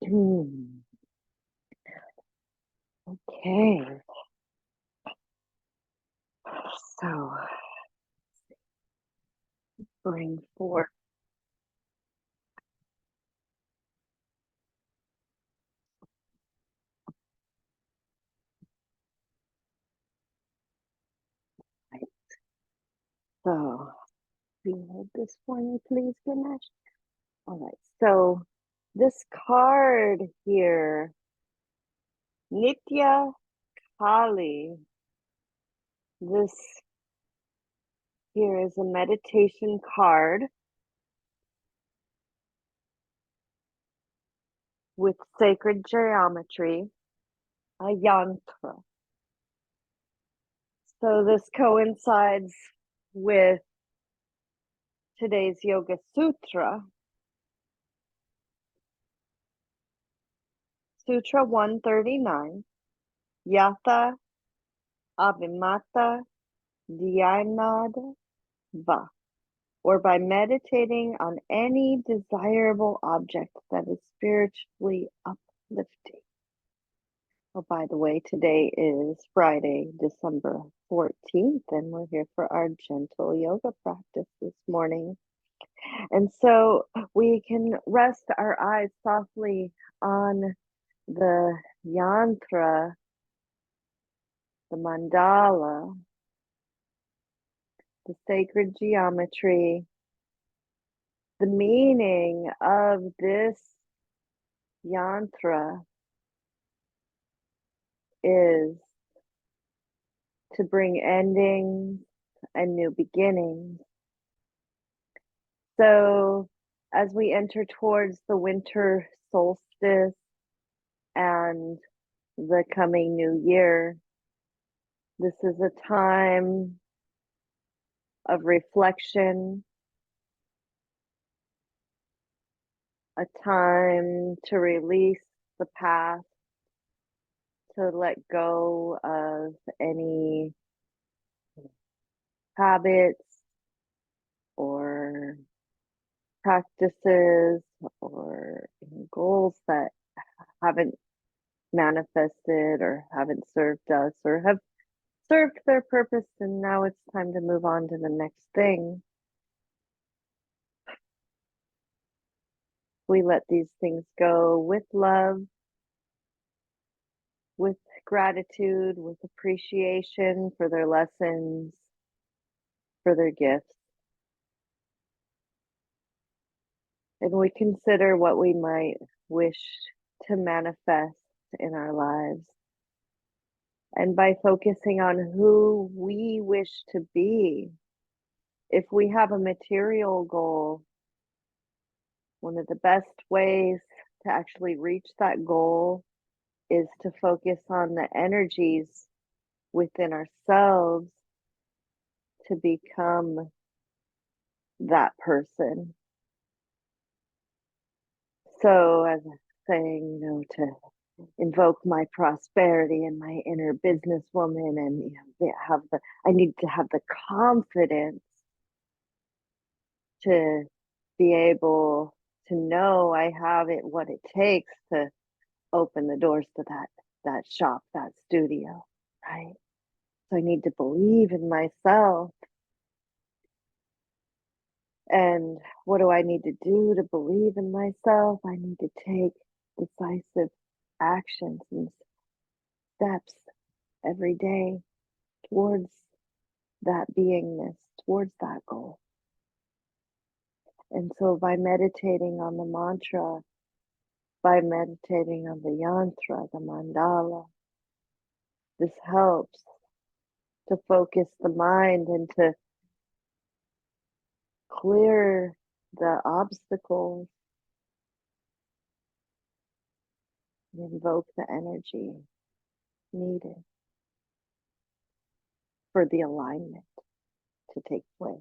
Okay, so bring forth. Right, so, can you hold this for me, please, Ganesh? All right, so this card here, Nitya Kali, this here is a meditation card with sacred geometry, a yantra. So this coincides with today's Yoga Sutra, Sutra 139, Yatha Abhimata Dhyanad Va, or by meditating on any desirable object that is spiritually uplifting. Oh, by the way, today is Friday, December 14th, and we're here for our gentle yoga practice this morning. And so we can rest our eyes softly on the yantra, the mandala, the sacred geometry. The meaning of this yantra is to bring endings and new beginnings. So as we enter towards the winter solstice and the coming new year, this is a time of reflection, a time to release the past, to let go of any habits or practices or goals that haven't manifested or haven't served us or have served their purpose, and now it's time to move on to the next thing. We let these things go with love, with gratitude, with appreciation for their lessons, for their gifts. And we consider what we might wish to manifest in our lives. And by focusing on who we wish to be, if we have a material goal, one of the best ways to actually reach that goal is to focus on the energies within ourselves to become that person. So, as I'm saying, to invoke my prosperity and my inner businesswoman, and I need to have the confidence to be able to know I have it, what it takes to open the doors to that shop, that studio, right? So I need to believe in myself. And what do I need to do to believe in myself? I need to take decisive actions and steps every day towards that beingness, towards that goal. And so by meditating on the mantra, by meditating on the yantra, the mandala, this helps to focus the mind and to clear the obstacles, and invoke the energy needed for the alignment to take place.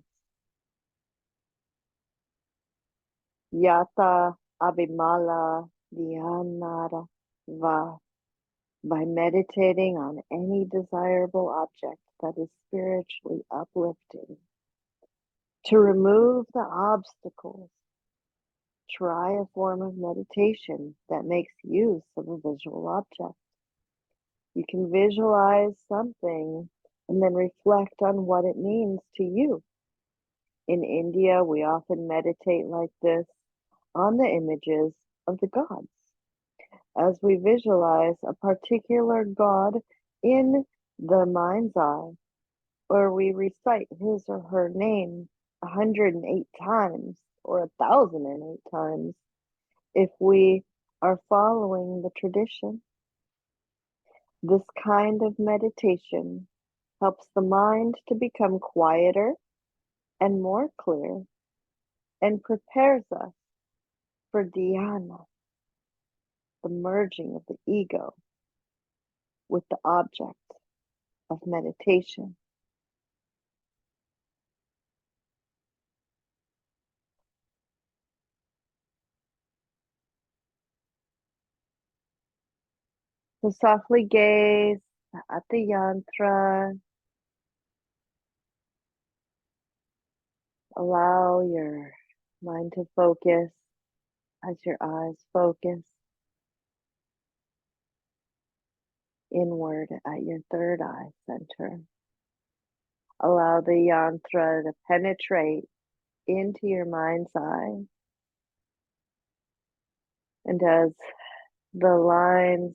Yata Abhimala Dhyanara Va. By meditating on any desirable object that is spiritually uplifting, to remove the obstacles, try a form of meditation that makes use of a visual object. You can visualize something and then reflect on what it means to you. In India, we often meditate like this on the images of the gods. As we visualize a particular god in the mind's eye, or we recite his or her name 108 times or 1,008 times, if we are following the tradition. This kind of meditation helps the mind to become quieter and more clear and prepares us for dhyana, the merging of the ego with the object of meditation. So softly gaze at the yantra. Allow your mind to focus as your eyes focus inward at your third eye center. Allow the yantra to penetrate into your mind's eye. And as the lines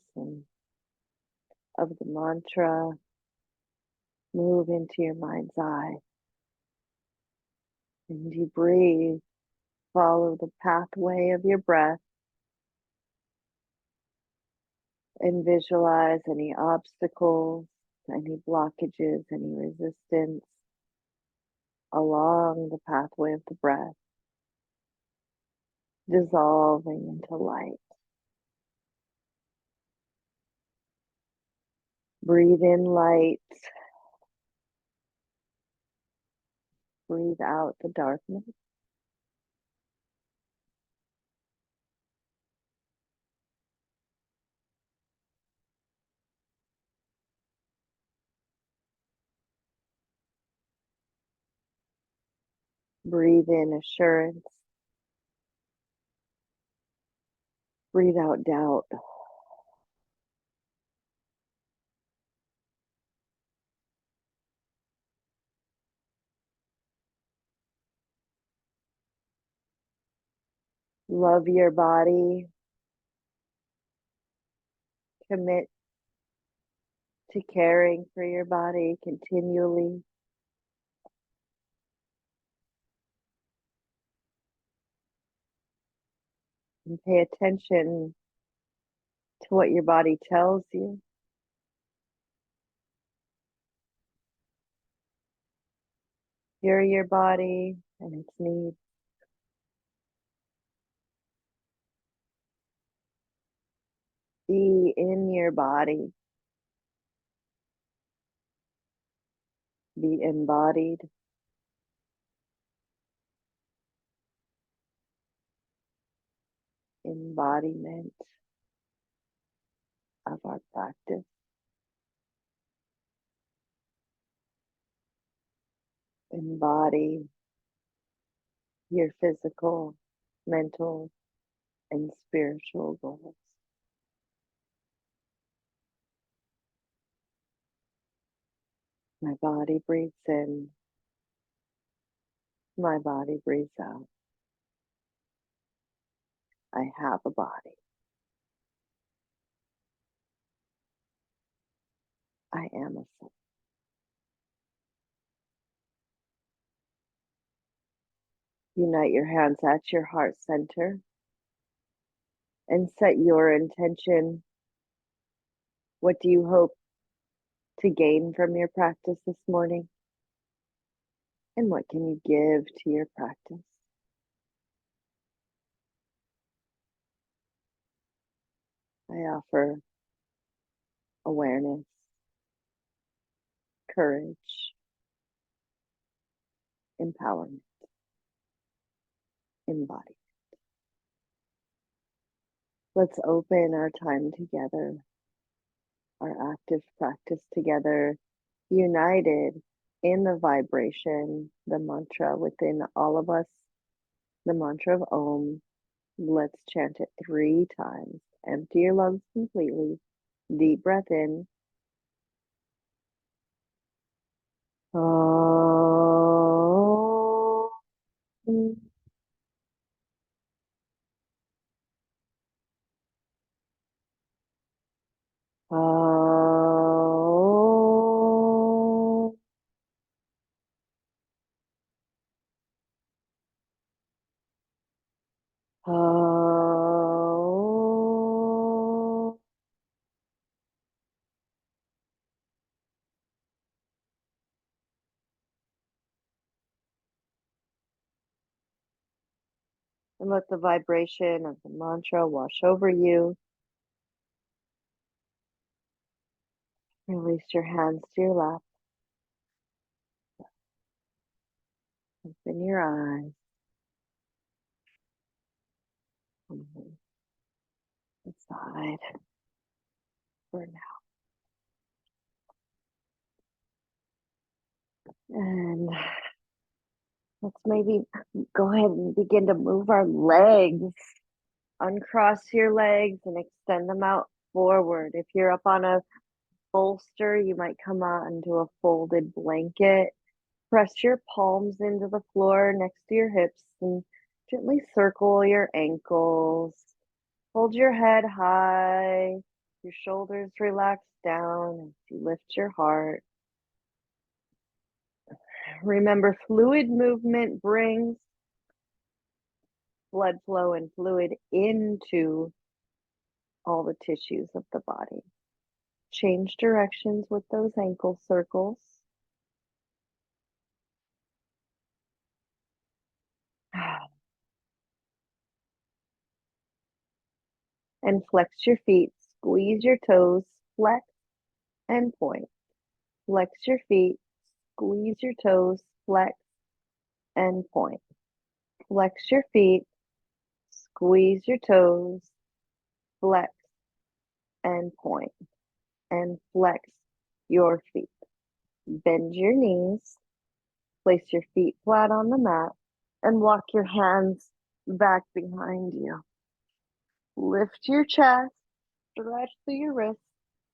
of the mantra move into your mind's eye, and you breathe, follow the pathway of your breath, and visualize any obstacles, any blockages, any resistance along the pathway of the breath, dissolving into light. Breathe in light. Breathe out the darkness. Breathe in assurance. Breathe out doubt. Love your body. Commit to caring for your body continually. And pay attention to what your body tells you. Hear your body and its needs. Be in your body. Be embodied. Embodiment of our practice. Embody your physical, mental, and spiritual goals. My body breathes in. My body breathes out. I have a body. I am a soul. Unite your hands at your heart center and set your intention. What do you hope to gain from your practice this morning? And what can you give to your practice? I offer awareness, courage, empowerment, embodiment. Let's open our time together, our active practice together, united in the vibration, the mantra within all of us, the mantra of Om, Let's chant it 3 times. Empty your lungs completely. Deep breath in. Oh. Oh. Oh. And let the vibration of the mantra wash over you. Release your hands to your lap. Open your eyes. Aside for now. And let's maybe go ahead and begin to move our legs. Uncross your legs and extend them out forward. If you're up on a bolster, you might come out into a folded blanket. Press your palms into the floor next to your hips and gently circle your ankles. Hold your head high, your shoulders relax down as you lift your heart. Remember, fluid movement brings blood flow and fluid into all the tissues of the body. Change directions with those ankle circles. And flex your feet, squeeze your toes, flex and point. Flex your feet, squeeze your toes, flex and point. Flex your feet, squeeze your toes, flex and point. And flex your feet. Bend your knees, place your feet flat on the mat, and walk your hands back behind you. Lift your chest, stretch through your wrists,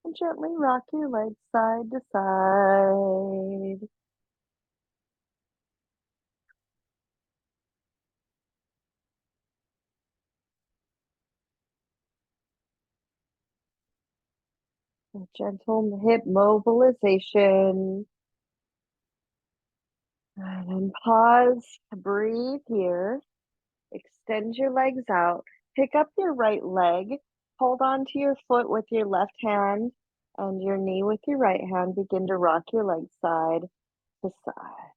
and gently rock your legs side to side. A gentle hip mobilization. And then pause, breathe here. Extend your legs out. Pick up your right leg. Hold on to your foot with your left hand and your knee with your right hand. Begin to rock your legs side to side.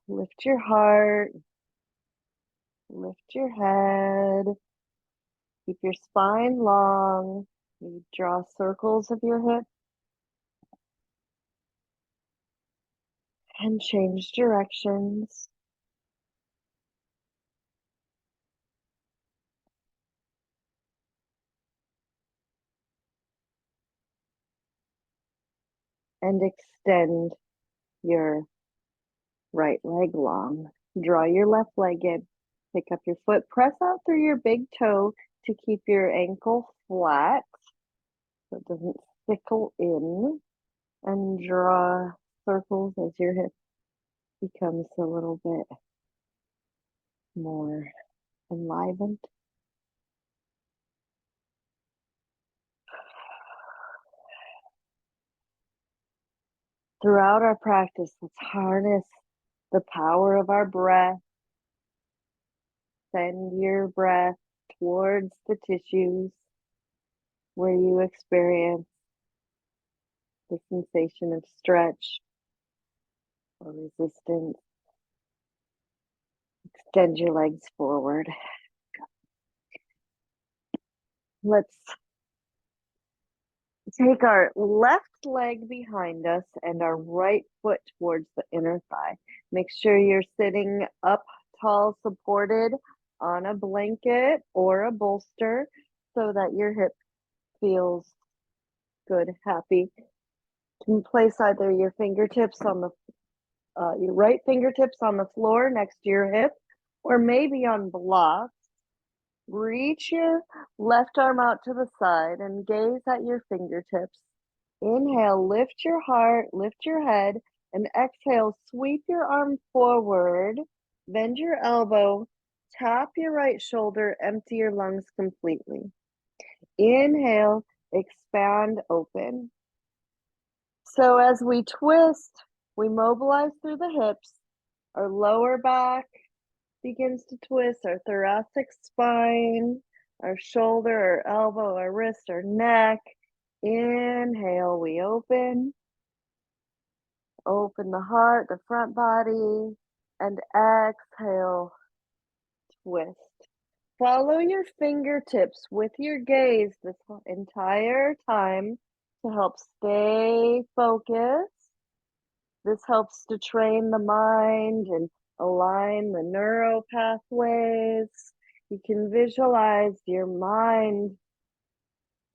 Lift your heart. Lift your head. Keep your spine long. You draw circles of your hips. And change directions. And extend your right leg long. Draw your left leg in. Pick up your foot. Press out through your big toe to keep your ankle flat so it doesn't stickle in. And draw circles as your hip becomes a little bit more enlivened. Throughout our practice, let's harness the power of our breath. Send your breath towards the tissues where you experience the sensation of stretch or resistance. Extend your legs forward. Let's take our left leg behind us and our right foot towards the inner thigh. Make sure you're sitting up tall, supported on a blanket or a bolster so that your hip feels good, happy. You can place either your fingertips on the Your right fingertips on the floor next to your hip, or maybe on blocks. Reach your left arm out to the side and gaze at your fingertips. Inhale, lift your heart, lift your head, and exhale, sweep your arm forward, bend your elbow, tap your right shoulder, empty your lungs completely. Inhale, expand, open. So as we twist, we mobilize through the hips, our lower back begins to twist, our thoracic spine, our shoulder, our elbow, our wrist, our neck. Inhale, we open the heart, the front body, and exhale, twist. Follow your fingertips with your gaze this entire time to help stay focused. This helps to train the mind and align the neural pathways. You can visualize your mind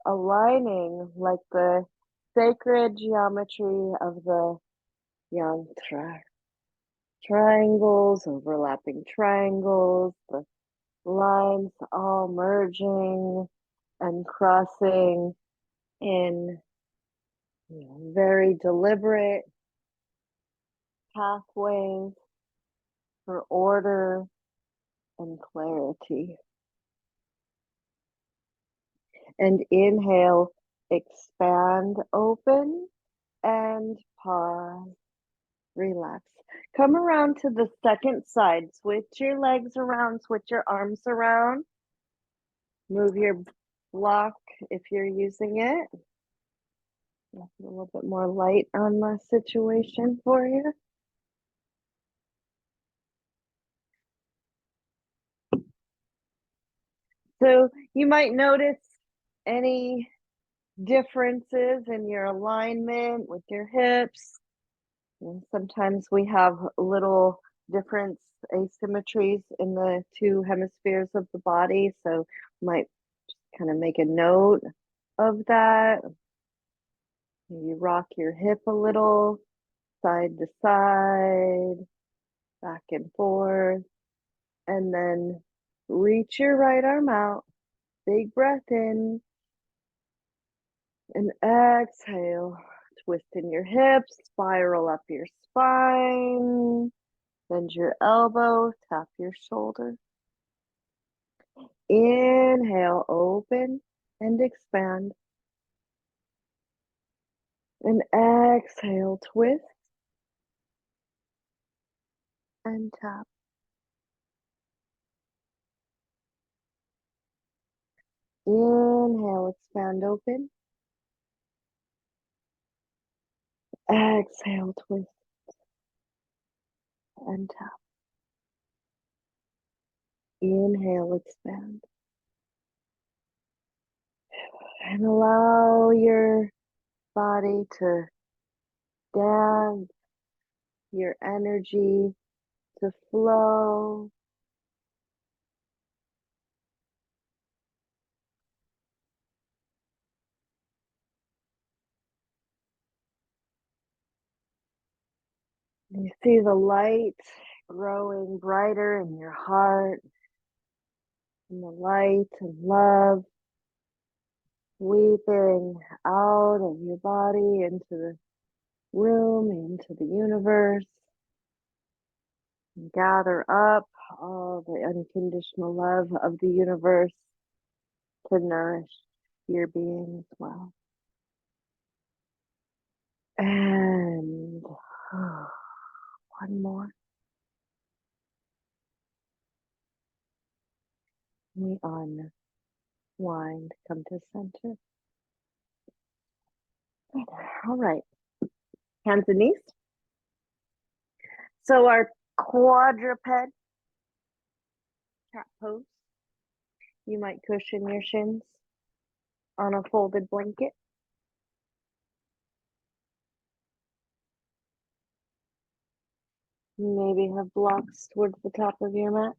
aligning like the sacred geometry of the Yantra. Triangles, overlapping triangles, the lines all merging and crossing in very deliberate pathways for order and clarity. And inhale, expand, open, and pause. Relax. Come around to the second side. Switch your legs around, switch your arms around. Move your block if you're using it. A little bit more light on the situation for you. So you might notice any differences in your alignment with your hips. And sometimes we have little different asymmetries in the two hemispheres of the body. So might kind of make a note of that. Maybe rock your hip a little, side to side, back and forth. And then reach your right arm out. Big breath in. And exhale. Twist in your hips, spiral up your spine. Bend your elbow, tap your shoulder. Inhale, open and expand. And exhale, twist and tap. Inhale, expand, open. Exhale, twist and tap. Inhale, expand. And allow your body to dance, your energy to flow. You see the light growing brighter in your heart, and the light and love sweeping out of your body into the room, into the universe. And gather up all the unconditional love of the universe to nourish your being as well. And one more. We unwind, come to center. All right. Hands and knees. So our quadruped cat pose. You might cushion your shins on a folded blanket. Maybe have blocks towards the top of your mat.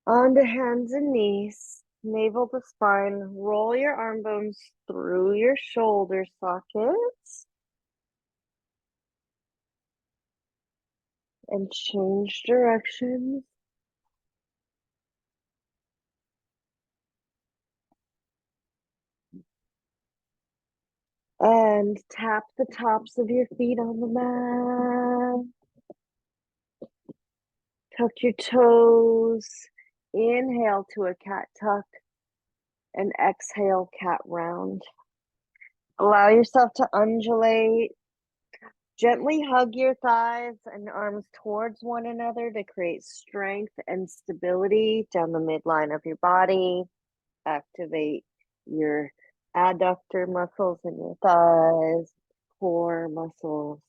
On to hands and knees. navel to spine. Roll your arm bones through your shoulder sockets and change directions. And tap the tops of your feet on the mat. Tuck your toes. Inhale to a cat tuck and exhale cat round. Allow yourself to undulate. Gently hug your thighs and arms towards one another to create strength and stability down the midline of your body. Activate your adductor muscles in your thighs, core muscles.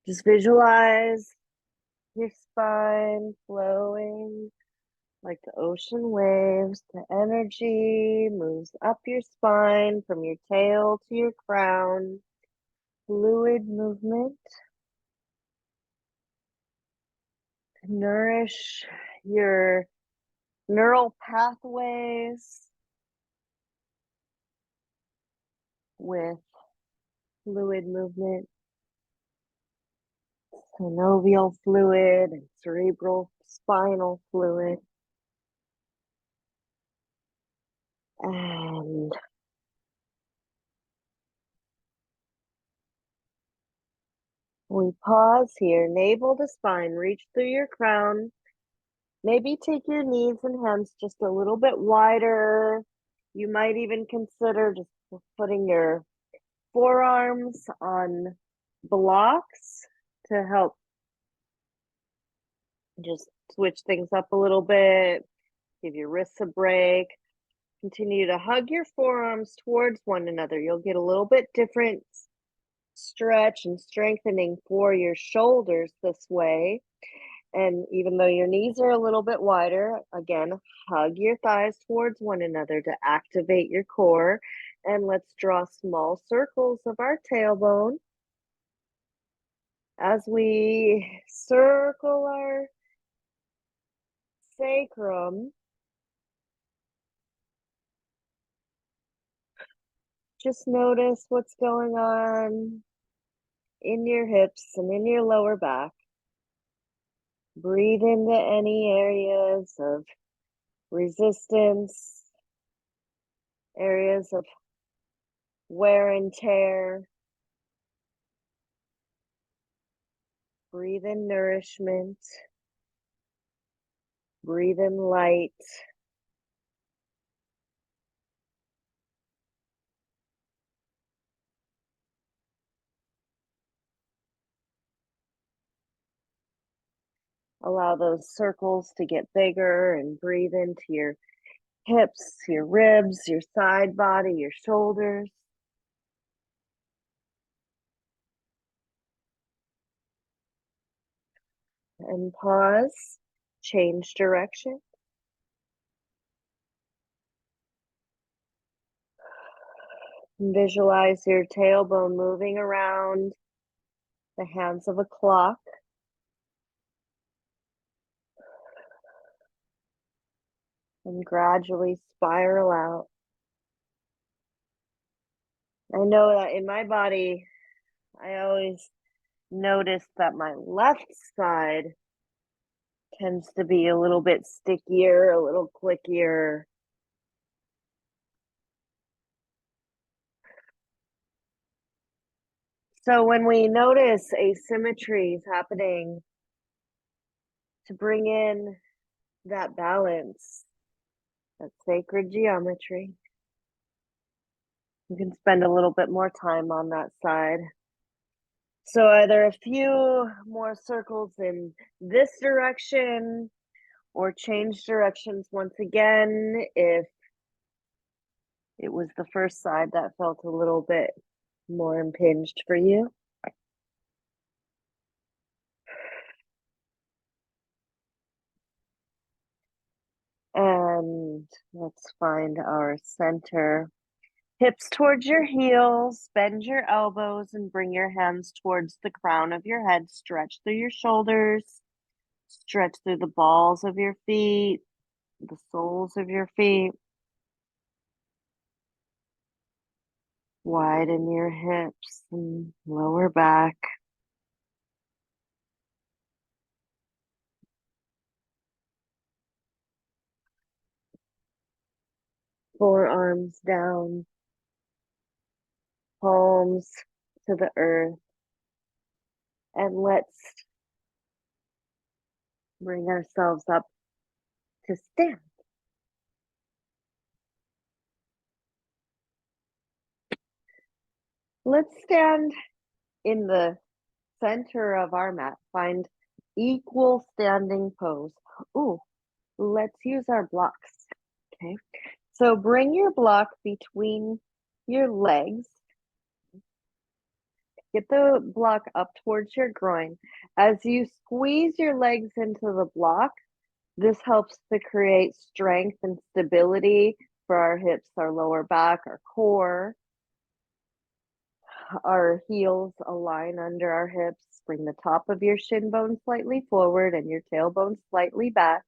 Just visualize your spine flowing like the ocean waves. The energy moves up your spine from your tail to your crown. Fluid movement to nourish your neural pathways with fluid movement, synovial fluid and cerebral spinal fluid. And we pause here, navel to spine, reach through your crown. Maybe take your knees and hands just a little bit wider. You might even consider just putting your forearms on blocks to help just switch things up a little bit, give your wrists a break. Continue to hug your forearms towards one another. You'll get a little bit different stretch and strengthening for your shoulders this way. And even though your knees are a little bit wider, again, hug your thighs towards one another to activate your core. And let's draw small circles of our tailbone as we circle our sacrum. Just notice what's going on in your hips and in your lower back. Breathe into any areas of resistance, areas of wear and tear. Breathe in nourishment. Breathe in light. Allow those circles to get bigger and breathe into your hips, your ribs, your side body, your shoulders. And pause, change direction. Visualize your tailbone moving around the hands of a clock. And gradually spiral out. I know that in my body, I always notice that my left side tends to be a little bit stickier, a little clickier. So when we notice asymmetries happening, to bring in that balance, that sacred geometry, you can spend a little bit more time on that side. So either a few more circles in this direction or change directions once again if it was the first side that felt a little bit more impinged for you. And let's find our center. Hips towards your heels, bend your elbows and bring your hands towards the crown of your head. Stretch through your shoulders, stretch through the balls of your feet. the soles of your feet. Widen your hips and lower back. Forearms down, palms to the earth. And let's bring ourselves up to stand. Let's stand in the center of our mat. Find equal standing pose. Ooh, let's use our blocks. Okay. So bring your block between your legs. Get the block up towards your groin. As you squeeze your legs into the block, this helps to create strength and stability for our hips, our lower back, our core. Our heels align under our hips. Bring the top of your shin bone slightly forward and your tailbone slightly back.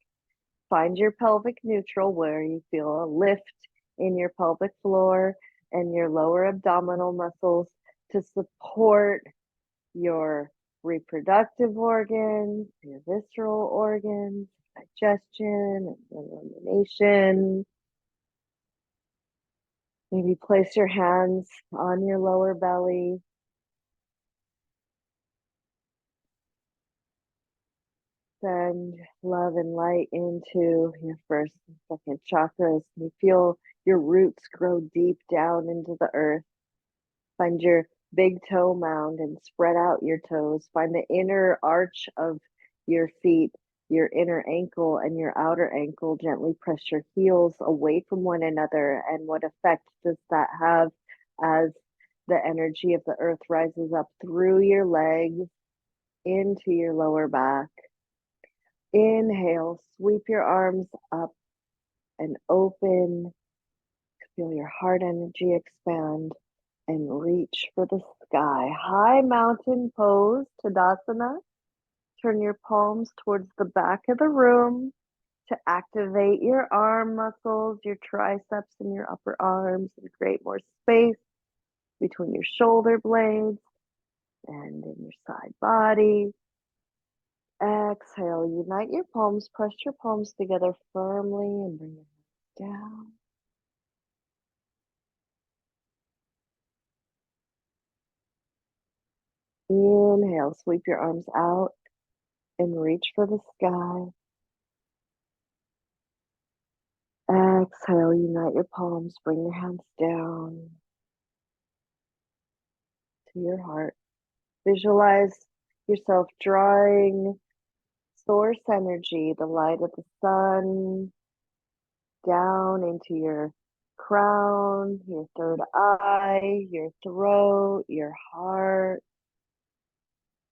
Find your pelvic neutral where you feel a lift in your pelvic floor and your lower abdominal muscles to support your reproductive organs, your visceral organs, digestion, and elimination. Maybe place your hands on your lower belly. Send love and light into your first and second chakras. You feel your roots grow deep down into the earth. Find your big toe mound and spread out your toes. Find the inner arch of your feet, your inner ankle and your outer ankle. Gently press your heels away from one another. And what effect does that have as the energy of the earth rises up through your legs into your lower back? Inhale, sweep your arms up and open. Feel your heart energy expand and reach for the sky. High mountain pose, Tadasana. Turn your palms towards the back of the room to activate your arm muscles, your triceps and your upper arms, and create more space between your shoulder blades and in your side body. Exhale, unite your palms, press your palms together firmly and bring your hands down. Inhale, sweep your arms out and reach for the sky. Exhale, unite your palms, bring your hands down to your heart. Visualize yourself drawing source energy, the light of the sun, down into your crown, your third eye, your throat, your heart.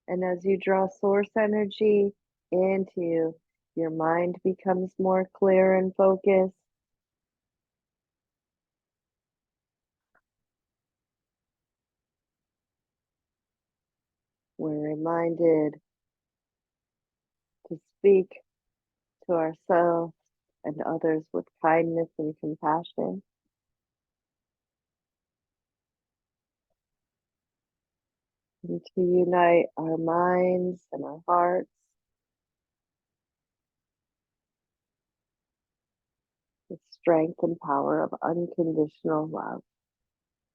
And as you draw source energy into you, your mind becomes more clear and focused. We're reminded to speak to ourselves and others with kindness and compassion. And to unite our minds and our hearts with strength and power of unconditional love.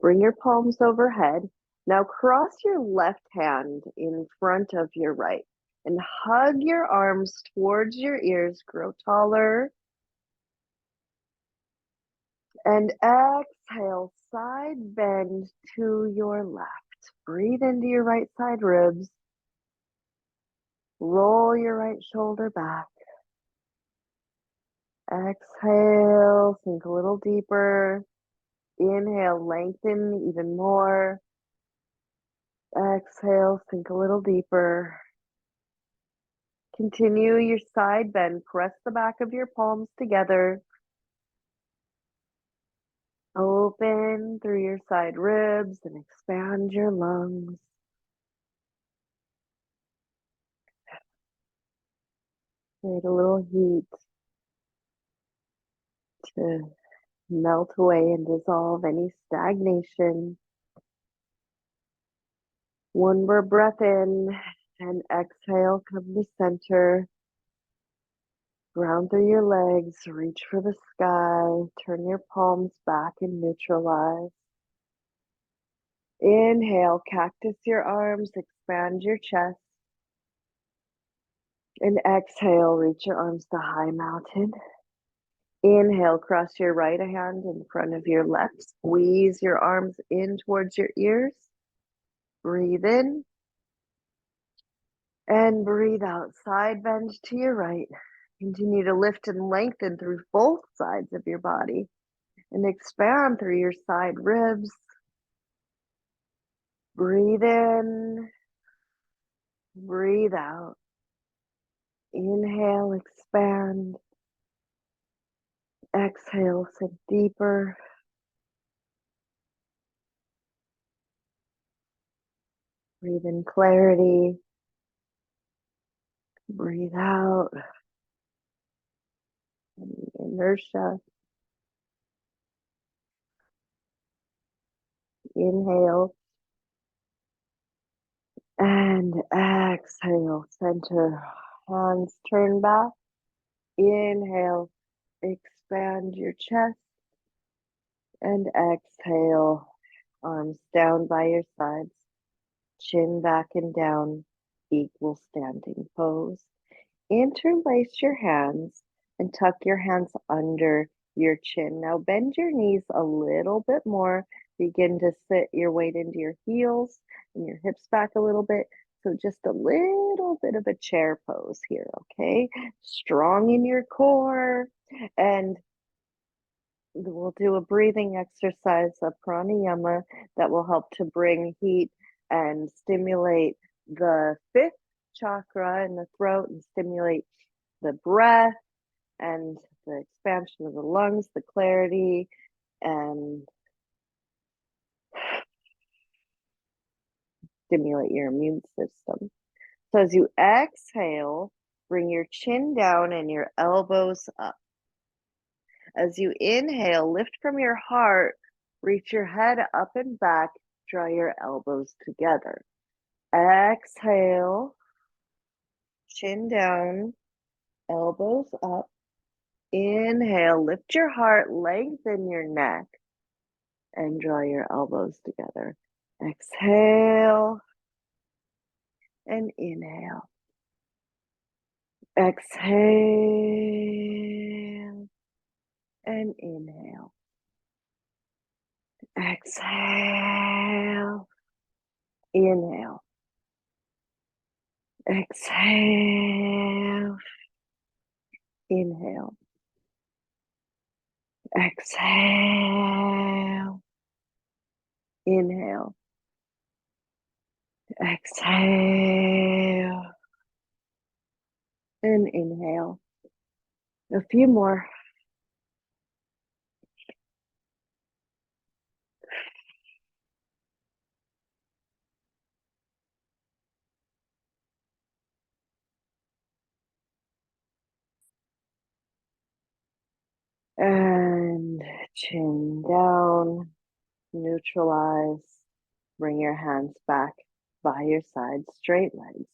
Bring your palms overhead. Now cross your left hand in front of your right and hug your arms towards your ears. Grow taller. And exhale, side bend to your left. Breathe into your right side ribs. Roll your right shoulder back. Exhale, sink a little deeper. Inhale, lengthen even more. Exhale, sink a little deeper. Continue your side bend. Press the back of your palms together. Open through your side ribs and expand your lungs. Create a little heat. to melt away and dissolve any stagnation. One more breath in and exhale, come to center. Ground through your legs, reach for the sky, turn your palms back and neutralize. Inhale, cactus your arms, expand your chest. And exhale, reach your arms to high mountain. Inhale, cross your right hand in front of your left. Squeeze your arms in towards your ears. Breathe in. And breathe out, side bend to your right. Continue to lift and lengthen through both sides of your body and expand through your side ribs. Breathe in, breathe out. Inhale, expand. Exhale, sink deeper. Breathe in clarity. Breathe out. Inertia. Inhale. And exhale, center. Hands turn back. Inhale, expand your chest. And exhale, arms down by your sides. Chin back and down, equal standing pose. Interlace your hands and tuck your hands under your chin. Now bend your knees a little bit more. Begin to sit your weight into your heels and your hips back a little bit. So just a little bit of a chair pose here, okay? Strong in your core. And we'll do a breathing exercise, a pranayama, that will help to bring heat and stimulate the fifth chakra in the throat and stimulate the breath and the expansion of the lungs, the clarity, and stimulate your immune system. So as you exhale, bring your chin down and your elbows up. As you inhale, lift from your heart, reach your head up and back, draw your elbows together. Exhale, chin down, elbows up. Inhale, lift your heart, lengthen your neck, and draw your elbows together. Exhale and inhale. Exhale and inhale. Exhale, inhale. Exhale, inhale. Exhale, inhale. Exhale and inhale. A few more. And chin down, neutralize. Bring your hands back by your side, straight legs,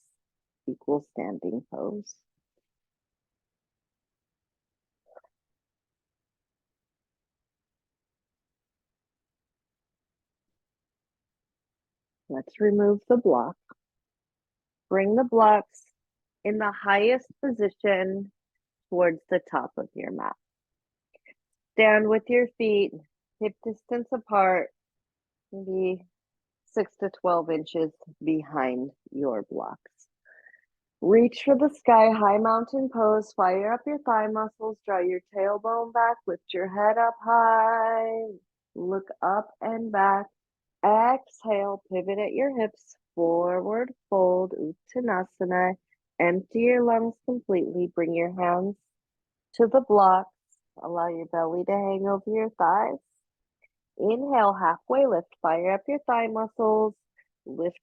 equal standing pose. Let's remove the block. Bring the blocks in the highest position towards the top of your mat. Stand with your feet hip distance apart, maybe 6 to 12 inches behind your blocks. Reach for the sky, high mountain pose. Fire up your thigh muscles. Draw your tailbone back. Lift your head up high. Look up and back. Exhale, pivot at your hips. Forward fold, Uttanasana. Empty your lungs completely. Bring your hands to the blocks. Allow your belly to hang over your thighs. Inhale, halfway lift. Fire up your thigh muscles. Lift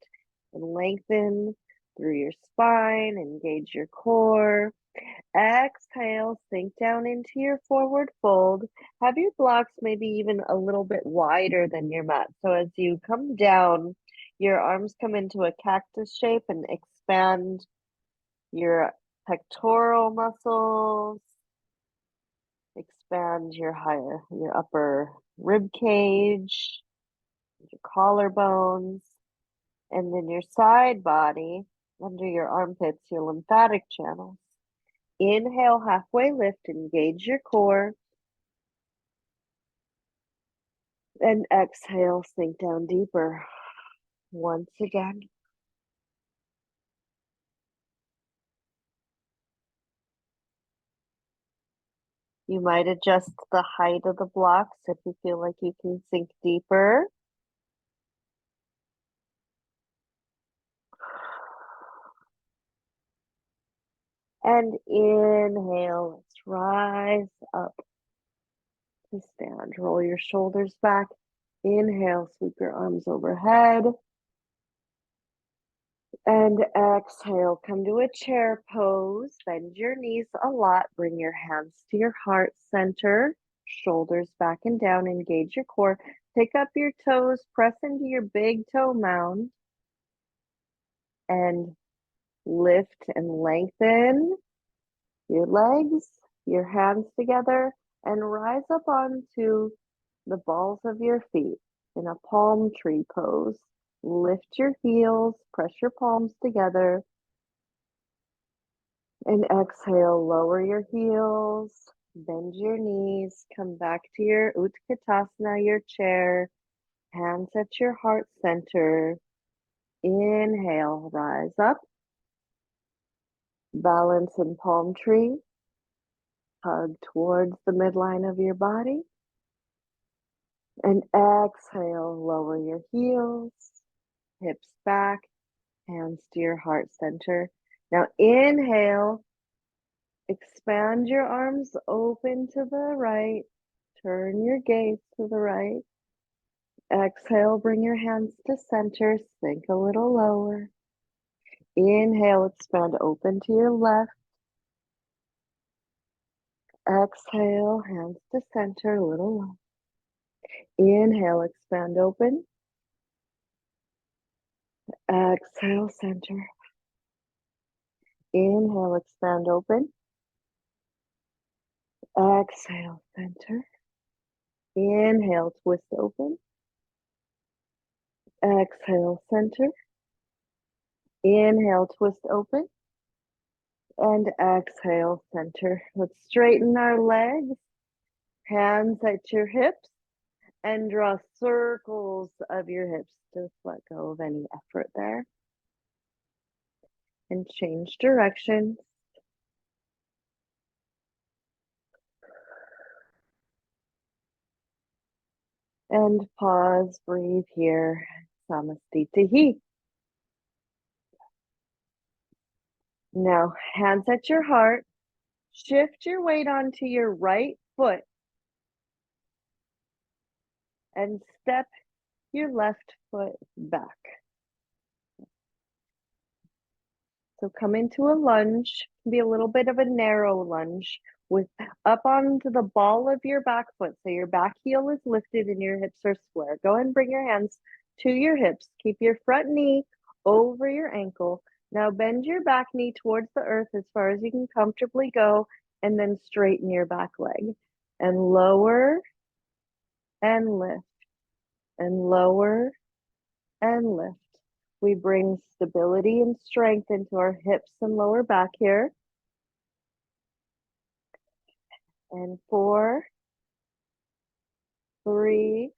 and lengthen through your spine. Engage your core. Exhale, sink down into your forward fold. Have your blocks maybe even a little bit wider than your mat. So as you come down, your arms come into a cactus shape and expand your pectoral muscles, expand your upper rib cage, your collarbones, and then your side body under your armpits, your lymphatic channels. Inhale, halfway lift, engage your core. And exhale, sink down deeper. Once again. You might adjust the height of the blocks if you feel like you can sink deeper. And inhale, let's rise up to stand. Roll your shoulders back. Inhale, sweep your arms overhead. And exhale, come to a chair pose. Bend your knees a lot. Bring your hands to your heart center. Shoulders back and down. Engage your core. Pick up your toes. Press into your big toe mound. And lift and lengthen your legs, your hands together, and rise up onto the balls of your feet in a palm tree pose. Lift your heels, press your palms together, and exhale, lower your heels, bend your knees, come back to your Utkatasana, your chair, hands at your heart center. Inhale, rise up, balance in palm tree, hug towards the midline of your body, and exhale, lower your heels, hips back, hands to your heart center. Now inhale, expand your arms open to the right, turn your gaze to the right. Exhale, bring your hands to center, sink a little lower. Inhale, expand open to your left. Exhale, hands to center, a little lower. Inhale, expand open. Exhale, center. Inhale, expand open. Exhale, center. Inhale, twist open. Exhale, center. Inhale, twist open. And exhale, center. Let's straighten our legs. Hands at your hips. And draw circles of your hips. Just let go of any effort there. And change directions. And pause, breathe here. Samastitihi. Now, hands at your heart. Shift your weight onto your right foot. And step your left foot back. So come into a lunge, be a little bit of a narrow lunge with up onto the ball of your back foot. So your back heel is lifted and your hips are square. Go ahead and bring your hands to your hips. Keep your front knee over your ankle. Now bend your back knee towards the earth as far as you can comfortably go, and then straighten your back leg. And lower and lift, and lower and lift. We bring stability and strength into our hips and lower back here. And 4, 3,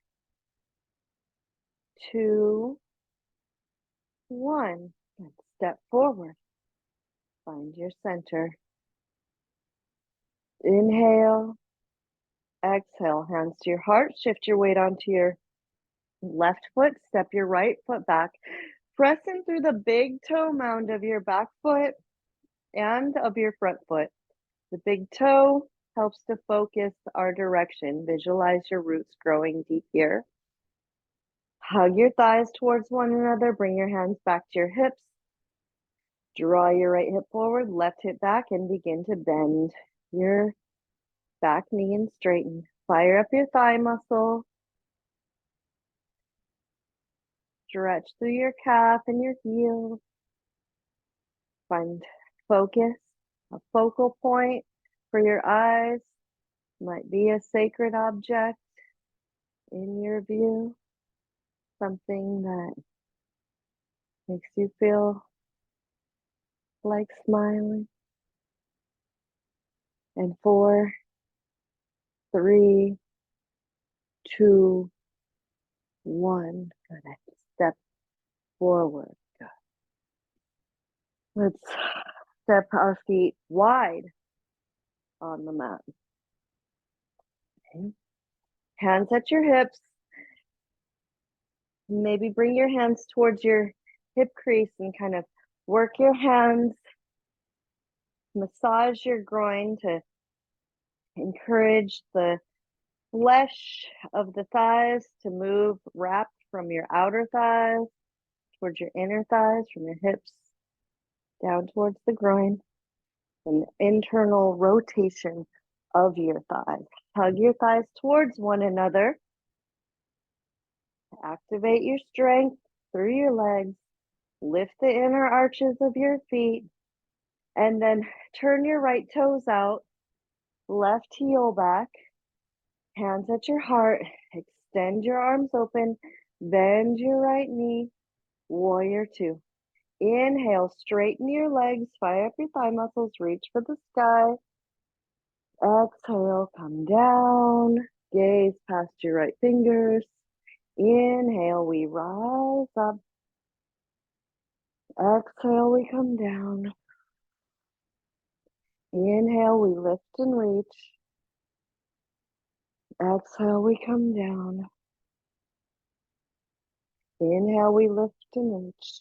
2, 1. And step forward. Find your center. Inhale. Exhale. Hands to your heart. Shift your weight onto your left foot. Step your right foot back. Press in through the big toe mound of your back foot and of your front foot. The big toe helps to focus our direction. Visualize your roots growing deep here. Hug your thighs towards one another. Bring your hands back to your hips. Draw your right hip forward, left hip back, and begin to bend your back knee and straighten. Fire up your thigh muscle. Stretch through your calf and your heel. Find focus, a focal point for your eyes. Might be a sacred object in your view, something that makes you feel like smiling. And 4, 3, 2, 1. Good. Step forward. Good. Let's step our feet wide on the mat. Okay. Hands at your hips. Maybe bring your hands towards your hip crease and kind of work your hands. Massage your groin to encourage the flesh of the thighs to move, wrap from your outer thighs towards your inner thighs, from your hips down towards the groin. An internal rotation of your thighs. Hug your thighs towards one another. Activate your strength through your legs. Lift the inner arches of your feet. And then turn your right toes out. Left heel back. Hands at your heart. Extend your arms open. Bend your right knee. Warrior 2. Inhale, straighten your legs. Fire up your thigh muscles. Reach for the sky. Exhale, come down. Gaze past your right fingers. Inhale, we rise up. Exhale, we come down. Inhale, we lift and reach. Exhale, we come down. Inhale, we lift and reach.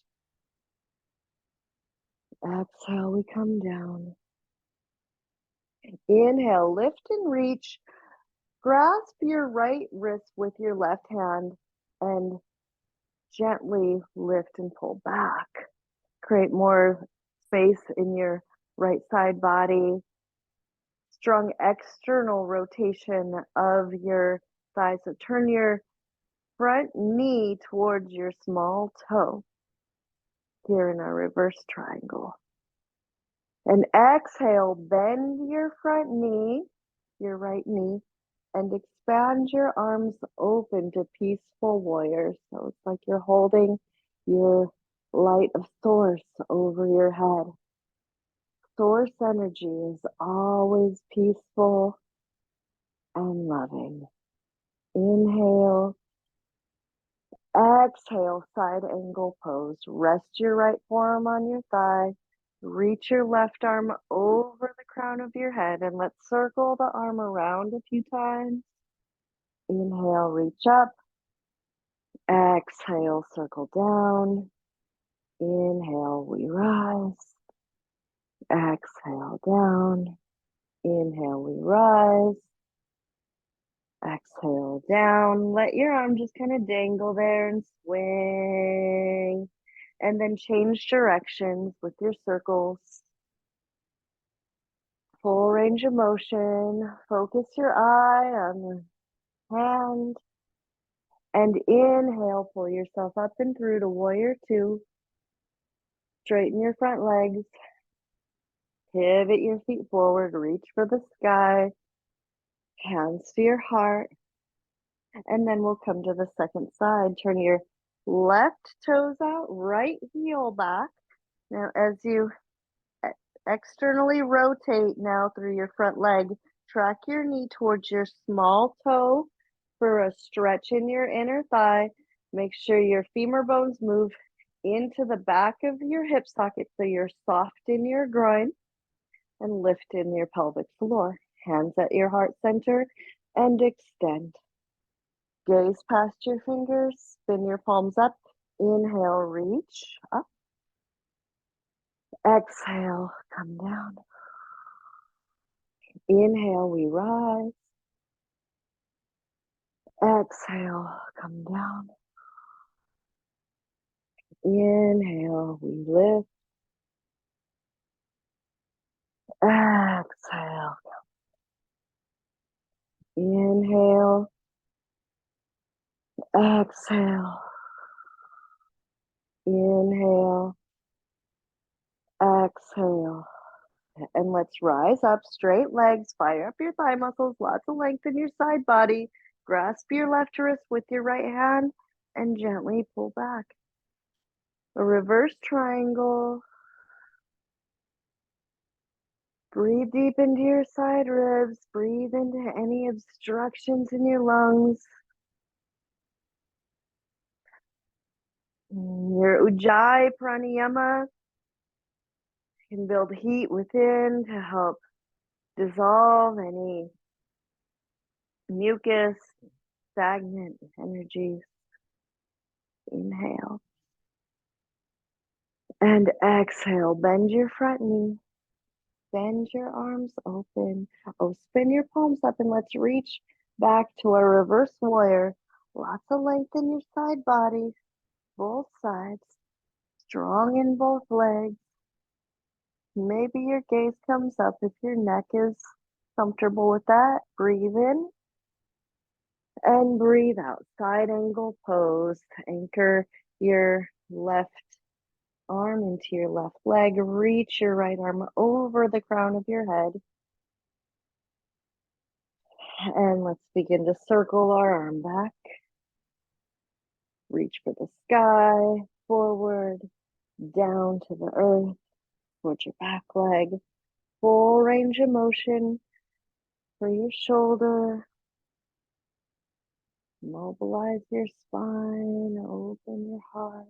Exhale, we come down. Inhale, lift and reach. Grasp your right wrist with your left hand and gently lift and pull back. Create more space in your right side body. Strong external rotation of your thighs. So turn your front knee towards your small toe here in a reverse triangle. And exhale, bend your front knee, your right knee, and expand your arms open to peaceful warrior. So it's like you're holding your light of source over your head. Source energy is always peaceful and loving. Inhale. Exhale, side angle pose. Rest your right forearm on your thigh. Reach your left arm over the crown of your head and let's circle the arm around a few times. Inhale, reach up. Exhale, circle down. Inhale, we rise. Exhale, down. Inhale, we rise. Exhale, down. Let your arm just kind of dangle there and swing. And then change directions with your circles. Full range of motion. Focus your eye on the hand. And inhale, pull yourself up and through to warrior 2. Straighten your front legs. Pivot your feet forward. Reach for the sky. Hands to your heart. And then we'll come to the second side. Turn your left toes out, right heel back. Now, as you externally rotate now through your front leg, track your knee towards your small toe for a stretch in your inner thigh. Make sure your femur bones move into the back of your hip socket so you're soft in your groin and lift in your pelvic floor. Hands at your heart center and extend. Gaze past your fingers, spin your palms up. Inhale, reach up. Exhale, come down. Inhale, we rise. Exhale, come down. Inhale, we lift. Exhale. Inhale. Exhale. Inhale. Exhale. And let's rise up, straight legs, fire up your thigh muscles, lots of length in your side body. Grasp your left wrist with your right hand and gently pull back. A reverse triangle. Breathe deep into your side ribs. Breathe into any obstructions in your lungs. Your Ujjayi pranayama can build heat within to help dissolve any mucus, stagnant energies. Inhale. And exhale. Bend your front knee. Bend your arms open. Oh, spin your palms up and let's reach back to a reverse warrior. Lots of length in your side body, both sides. Strong in both legs. Maybe your gaze comes up if your neck is comfortable with that. Breathe in and breathe out. Side angle pose. Anchor your left arm into your left leg. Reach your right arm over the crown of your head. And let's begin to circle our arm back. Reach for the sky, forward, down to the earth, towards your back leg. Full range of motion for your shoulder. Mobilize your spine, open your heart.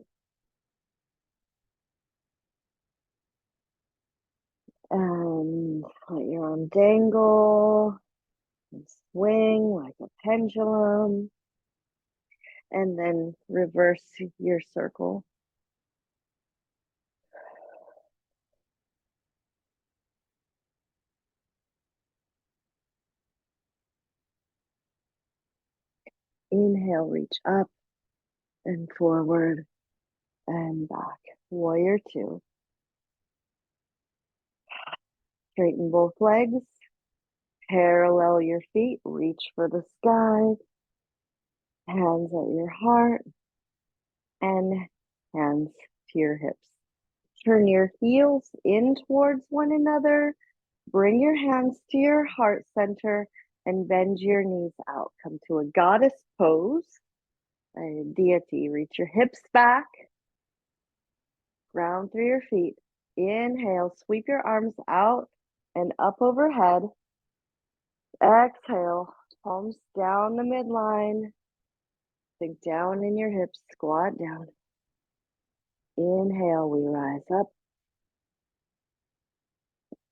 And let your arm dangle and swing like a pendulum. And then reverse your circle. Inhale, reach up and forward and back. Warrior two. Straighten both legs. Parallel your feet. Reach for the sky. Hands at your heart. And hands to your hips. Turn your heels in towards one another. Bring your hands to your heart center and bend your knees out. Come to a goddess pose, a deity. Reach your hips back. Ground through your feet. Inhale, sweep your arms out and up overhead. Exhale, palms down the midline. Sink down in your hips, squat down. Inhale, we rise up.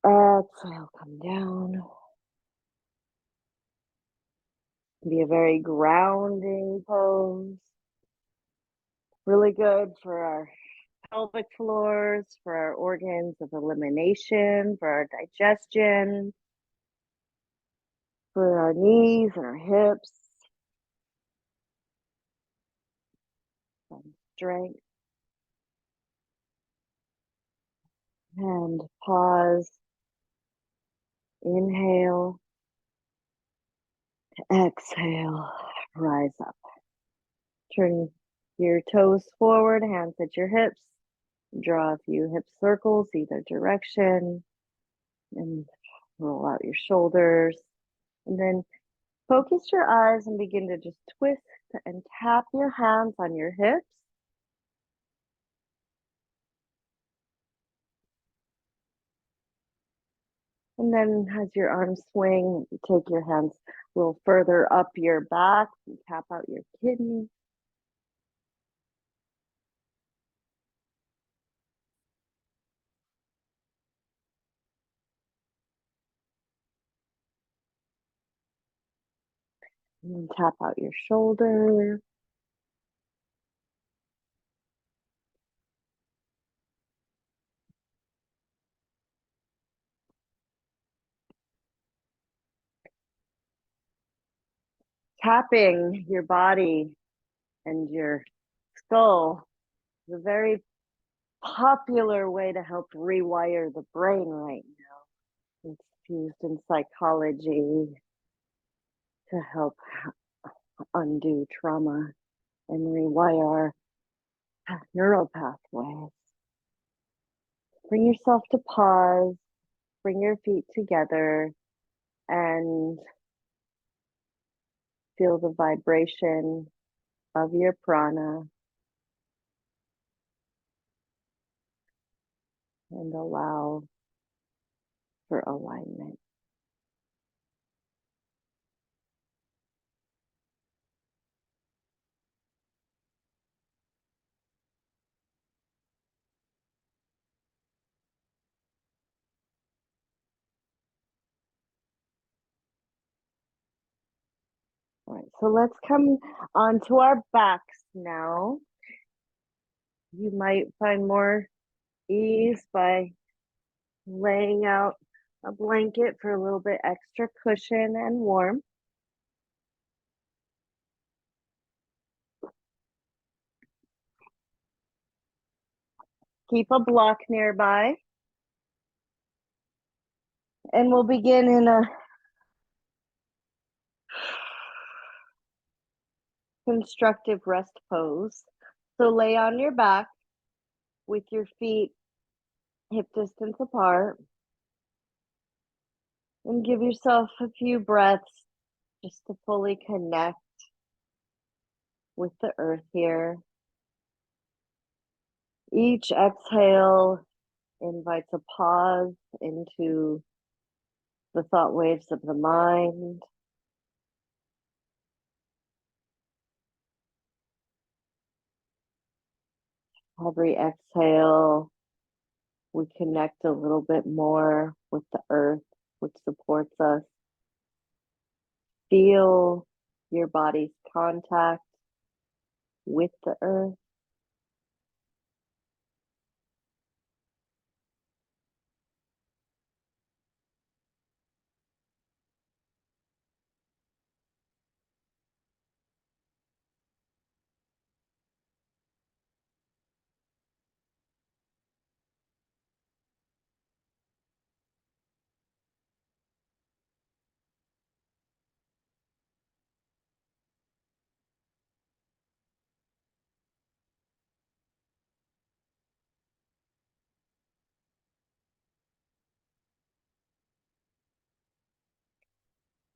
Exhale, come down. Be a very grounding pose. Really good for our pelvic floors, for our organs of elimination, for our digestion, for our knees and our hips. Some strength. And pause. Inhale. Exhale. Rise up. Turn your toes forward, hands at your hips. Draw a few hip circles either direction. And roll out your shoulders. And then focus your eyes and begin to just twist and tap your hands on your hips. And then as your arms swing, take your hands a little further up your back and tap out your kidneys. And then tap out your shoulder. Tapping your body and your skull is a very popular way to help rewire the brain right now. It's used in psychology to help undo trauma and rewire our neural pathways. Bring yourself to pause, bring your feet together, and feel the vibration of your prana and allow for alignment. All right, so let's come onto our backs now. You might find more ease by laying out a blanket for a little bit extra cushion and warmth. Keep a block nearby. And we'll begin in a constructive rest pose. So lay on your back with your feet hip distance apart and give yourself a few breaths just to fully connect with the earth here. Each exhale invites a pause into the thought waves of the mind. Every exhale, we connect a little bit more with the earth, which supports us. Feel your body's contact with the earth.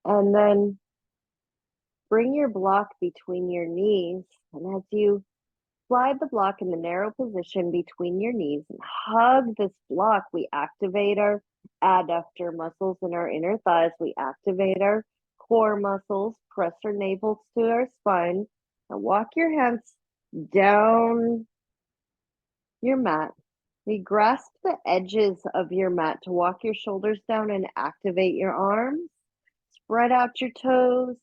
And then bring your block between your knees. And as you slide the block in the narrow position between your knees and hug this block, we activate our adductor muscles in our inner thighs. We activate our core muscles, press our navels to our spine, and walk your hands down your mat. We grasp the edges of your mat to walk your shoulders down and activate your arms. Spread out your toes.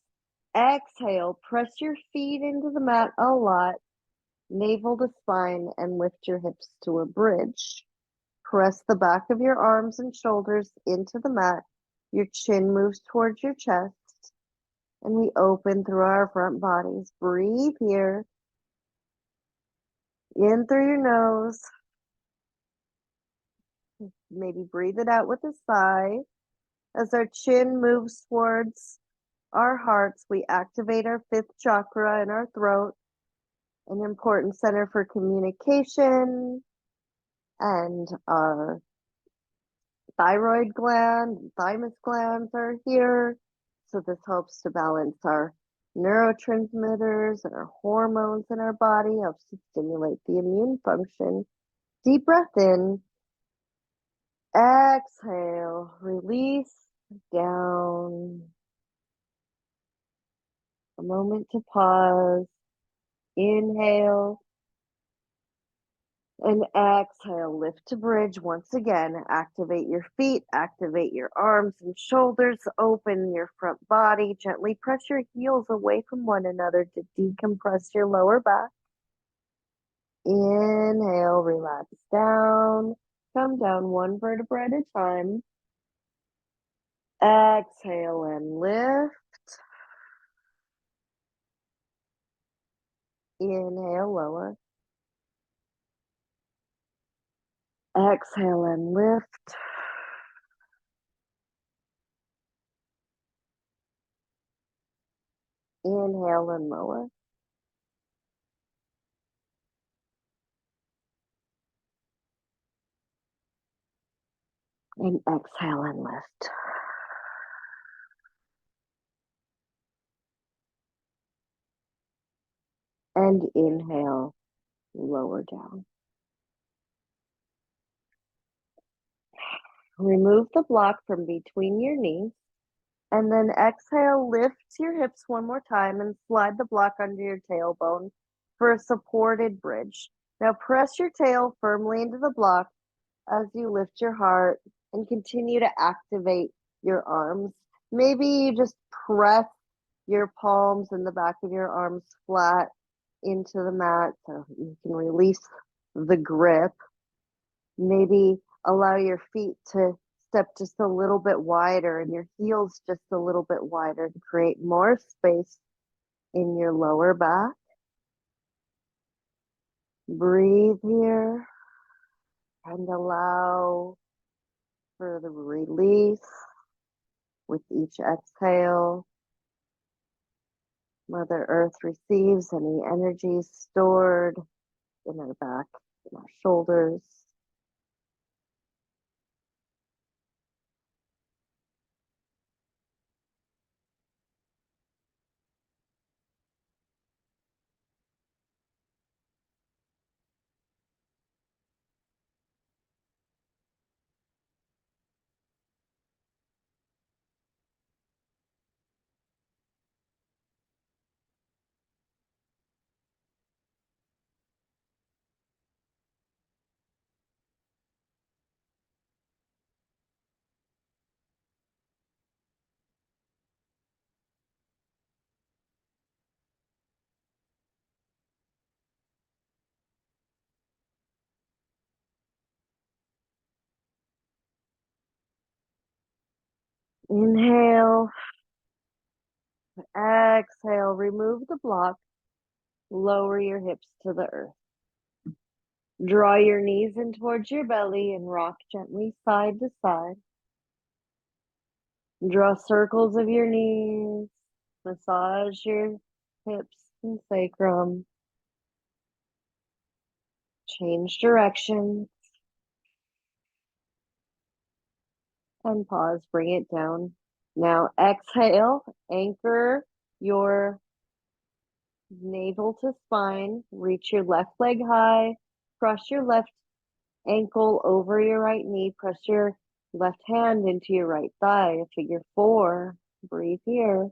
Exhale, press your feet into the mat a lot. Navel to spine and lift your hips to a bridge. Press the back of your arms and shoulders into the mat. Your chin moves towards your chest. And we open through our front bodies. Breathe here. In through your nose. Maybe breathe it out with a sigh. As our chin moves towards our hearts, we activate our fifth chakra in our throat, an important center for communication, and our thyroid gland and thymus glands are here. So this helps to balance our neurotransmitters and our hormones in our body, helps to stimulate the immune function. Deep breath in. Exhale, release down. A moment to pause. Inhale and exhale. Lift to bridge once again. Activate your feet, activate your arms and shoulders. Open your front body. Gently press your heels away from one another to decompress your lower back. Inhale, relax down. Come down one vertebra at a time. Exhale and lift. Inhale, lower. Exhale and lift. Inhale and lower. And exhale and lift. And inhale, lower down. Remove the block from between your knees. And then exhale, lift your hips one more time and slide the block under your tailbone for a supported bridge. Now press your tail firmly into the block as you lift your heart and continue to activate your arms. Maybe you just press your palms and the back of your arms flat into the mat so you can release the grip. Maybe allow your feet to step just a little bit wider and your heels just a little bit wider to create more space in your lower back. Breathe here and allow for the release with each exhale. Mother Earth receives any energy stored in our back, in our shoulders. Inhale, exhale, remove the block, lower your hips to the earth. Draw your knees in towards your belly and rock gently side to side. Draw circles of your knees, massage your hips and sacrum. Change direction and pause, bring it down. Now exhale, anchor your navel to spine, reach your left leg high, cross your left ankle over your right knee, press your left hand into your right thigh, figure 4. Breathe here.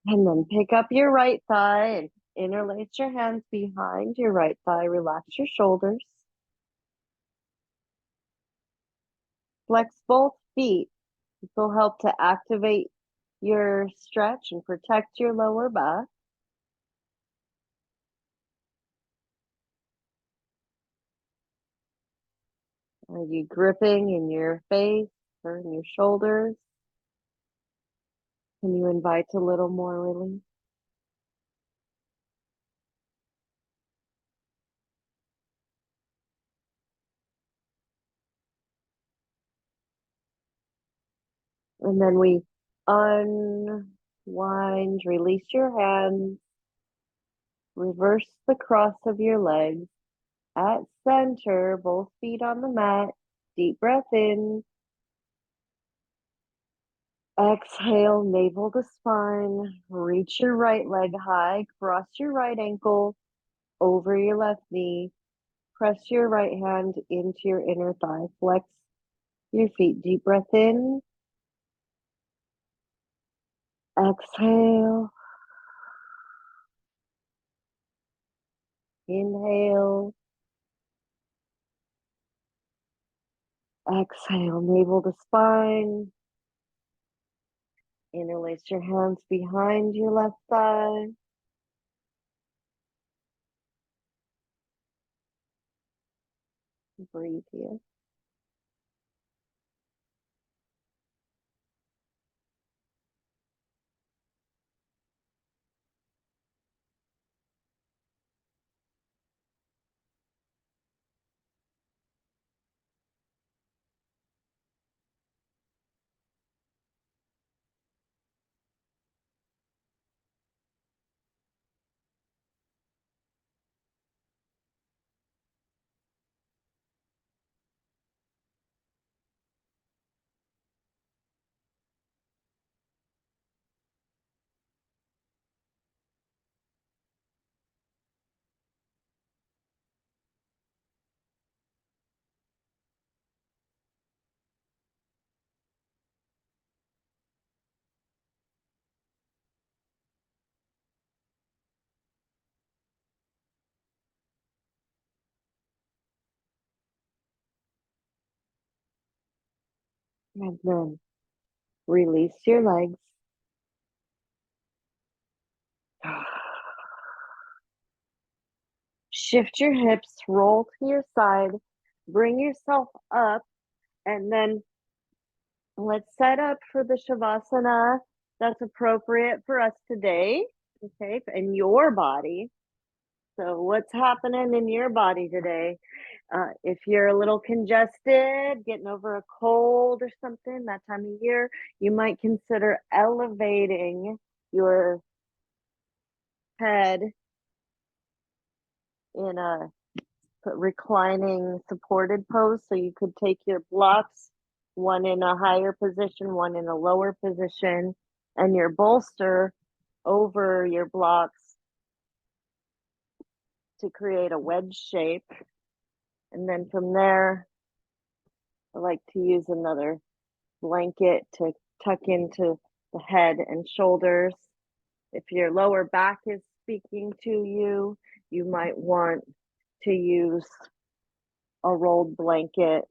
And then pick up your right thigh and interlace your hands behind your right thigh. Relax your shoulders. Flex both feet. This will help to activate your stretch and protect your lower back. Are you gripping in your face or in your shoulders? Can you invite a little more relief? And then we unwind, release your hands, reverse the cross of your legs. At center, both feet on the mat. Deep breath in. Exhale, navel to spine. Reach your right leg high. Cross your right ankle over your left knee. Press your right hand into your inner thigh. Flex your feet. Deep breath in. Exhale. Inhale. Exhale, navel to spine. Interlace your hands behind your left thigh. Breathe here. And then release your legs. Shift your hips, roll to your side, bring yourself up, and then let's set up for the Shavasana that's appropriate for us today, okay, in your body. So, what's happening in your body today? If you're a little congested, getting over a cold or something that time of year, you might consider elevating your head in a reclining supported pose. So you could take your blocks, one in a higher position, one in a lower position, and your bolster over your blocks to create a wedge shape. And then from there, I like to use another blanket to tuck into the head and shoulders. If your lower back is speaking to you, you might want to use a rolled blanket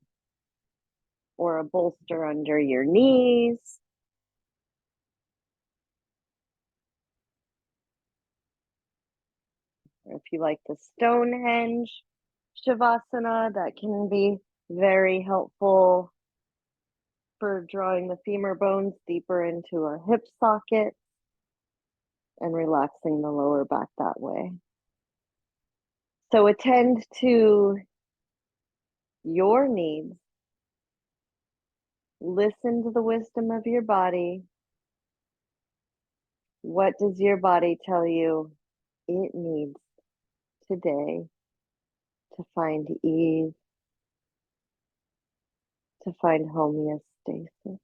or a bolster under your knees. Or if you like the Stonehenge Shavasana, that can be very helpful for drawing the femur bones deeper into our hip socket and relaxing the lower back that way. So attend to your needs. Listen to the wisdom of your body. What does your body tell you it needs today to find ease, to find homeostasis?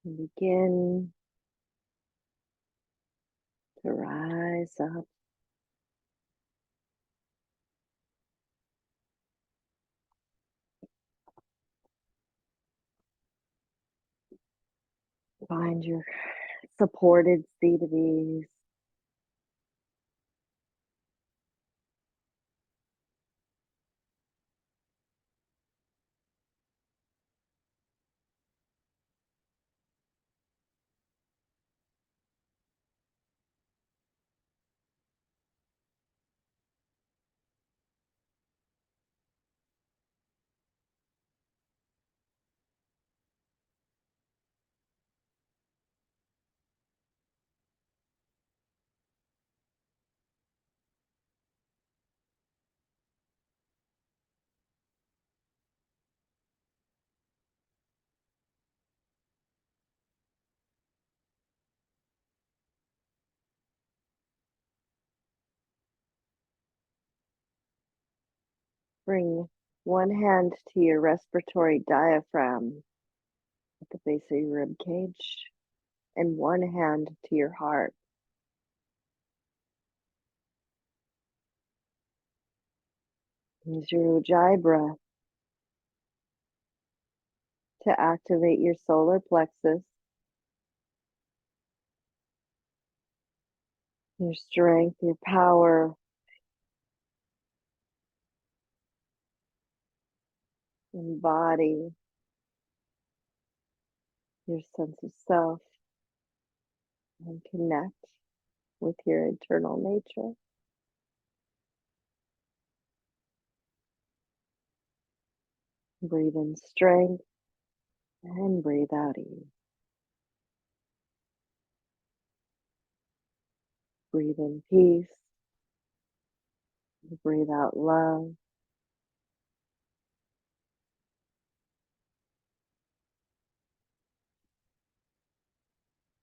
Begin to rise up. Find your supported seat of ease. Bring one hand to your respiratory diaphragm at the base of your rib cage and one hand to your heart. Use your Ujjayi breath to activate your solar plexus, your strength, your power, and body, your sense of self, and connect with your internal nature. Breathe in strength and breathe out ease. Breathe in peace. Breathe out love.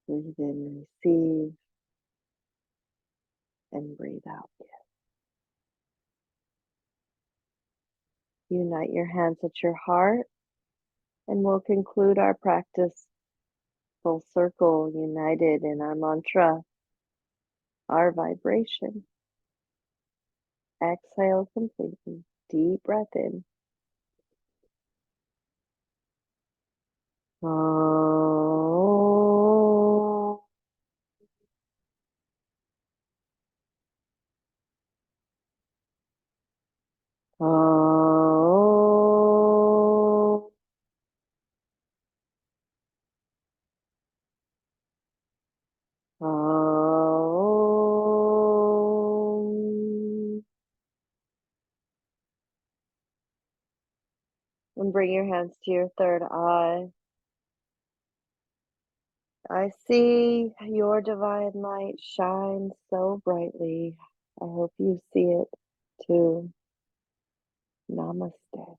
Breathe in receive and breathe out give. Unite your hands at your heart and we'll conclude our practice full circle, united in our mantra, our vibration. Exhale completely. Deep breath in. Oh. Oh. Oh. And bring your hands to your third eye. I see your divine light shine so brightly. I hope you see it too. Namaste.